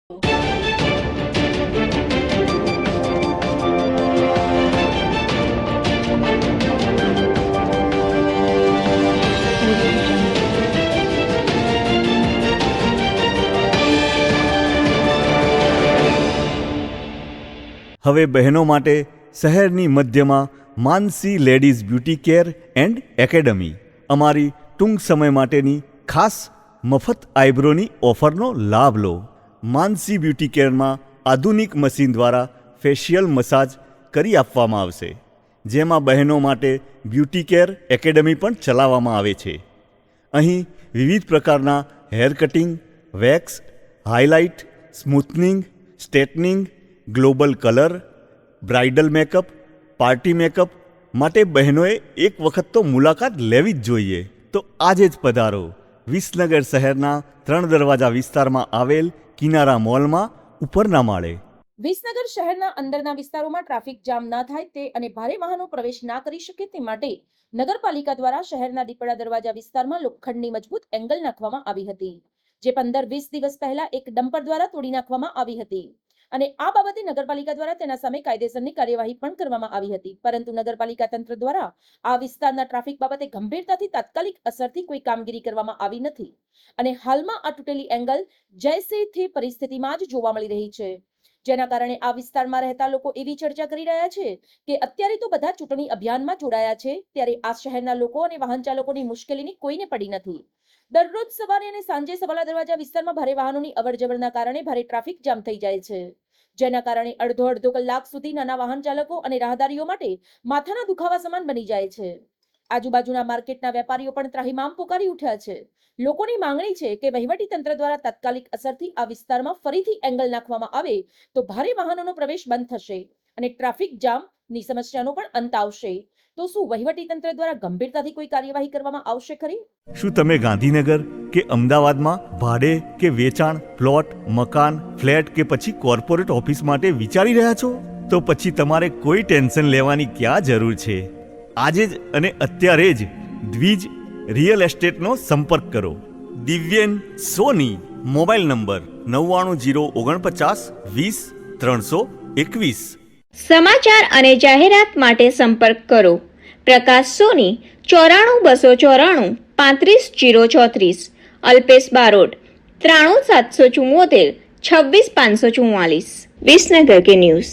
હવે બહેનો માટે શહેરની મધ્યમાં Mansi ladies beauty care and academy અમારી ટૂંક સમય માટેની ખાસ મફત આઈબ્રોની ઓફરનો લાભ લો. માનસી બ્યુટી કેરમાં આધુનિક મશીન દ્વારા ફેશિયલ મસાજ કરી આપવામાં આવશે, જેમાં બહેનો માટે બ્યુટી કેર એકેડમી પણ ચલાવવામાં આવે છે. અહીં વિવિધ પ્રકારના hair cutting, wax, highlight, smoothening, straightening, global colour, bridal makeup, party makeup માટે બહેનોએ એક વખત તો મુલાકાત લેવી જ જોઈએ. તો આજે જ પધારો વિસનગર શહેરના 3 દરવાજા વિસ્તારમાં આવેલ કિનારા મોલમાં ઉપરના માળે. વિસનગર શહેરના અંદરના વિસ્તારોમાં ટ્રાફિક જામ ન થાય તે અને ભારે વાહનો પ્રવેશ ના કરી શકે તે માટે નગરપાલિકા દ્વારા શહેરના દીપડા દરવાજા વિસ્તારમાં લોખંડની મજબૂત એંગલ નાખવામાં આવી હતી, જે 15-20 દિવસ પહેલા એક ડમ્પર દ્વારા તોડી નાખવામાં આવી હતી અને આ બાબતે નગરપાલિકા દ્વારા તેના સામે કાયદેસરની કાર્યવાહી પણ કરવામાં આવી હતી. પરંતુ નગરપાલિકા તંત્ર દ્વારા આ વિસ્તારના ટ્રાફિક બાબતે ગંભીરતાથી તાત્કાલિક અસરથી કોઈ કામગીરી કરવામાં આવી નથી અને હાલમાં આ તૂટેલી એંગલ જૈસે પરિસ્થિતિમાં જ જોવા મળી રહી છે, જેના કારણે આ વિસ્તારમાં રહેતા લોકો એવી ચર્ચા કરી રહ્યા છે કે અત્યારે તો બધા ચૂંટણી અભિયાનમાં જોડાયા છે, ત્યારે આ શહેરના લોકો અને વાહન ચાલકોની મુશ્કેલીની કોઈને પડી નથી. દરરોજ સવારે અને સાંજે સવાલા દરવાજા વિસ્તારમાં ભારે વાહનોની અવરજવરના કારણે ભારે ટ્રાફિક જામ થઈ જાય છે, જેના કારણે અડધો કલાક સુધી નાના વાહન ચાલકો અને રાહદારીઓ માટે માથાના દુખાવા સમાન બની જાય છે. આજુબાજુના માર્કેટના વેપારીઓ પણ ત્રાહિમામ પુકારી ઉઠ્યા છે. લોકોની માંગણી છે કે વહીવટી તંત્ર દ્વારા તાત્કાલિક અસરથી આ વિસ્તારમાં ફરીથી એંગલ નાખવામાં આવે તો ભારે વાહનોનો પ્રવેશ બંધ થશે અને ટ્રાફિક જામની સમસ્યાનો પણ અંત આવશે. તો શું વહીવટી તંત્ર દ્વારા ગંભીરતાથી કોઈ કાર્યવાહી કરવામાં આવશે ખરી? શું તમે ગાંધીનગર કે અમદાવાદમાં ભાડે કે વેચાણ, પ્લોટ, મકાન, ફ્લેટ કે પછી કોર્પોરેટ ઓફિસ માટે વિચારી રહ્યા છો? તો પછી તમારે કોઈ ટેન્શન લેવાની ક્યાં જરૂર છે. આજે જ અને અત્યારે જ દ્વિજ રિયલ એસ્ટેટનો સંપર્ક કરો. દિવ્યેન સોની. Mobile number 9949490321. સમાચાર અને જાહેરાત માટે સંપર્ક કરો પ્રકાશ સોની 94 294 35 034, અલ્પેશ બારોટ 93 774 26 544. વિસનગર કે ન્યૂઝ.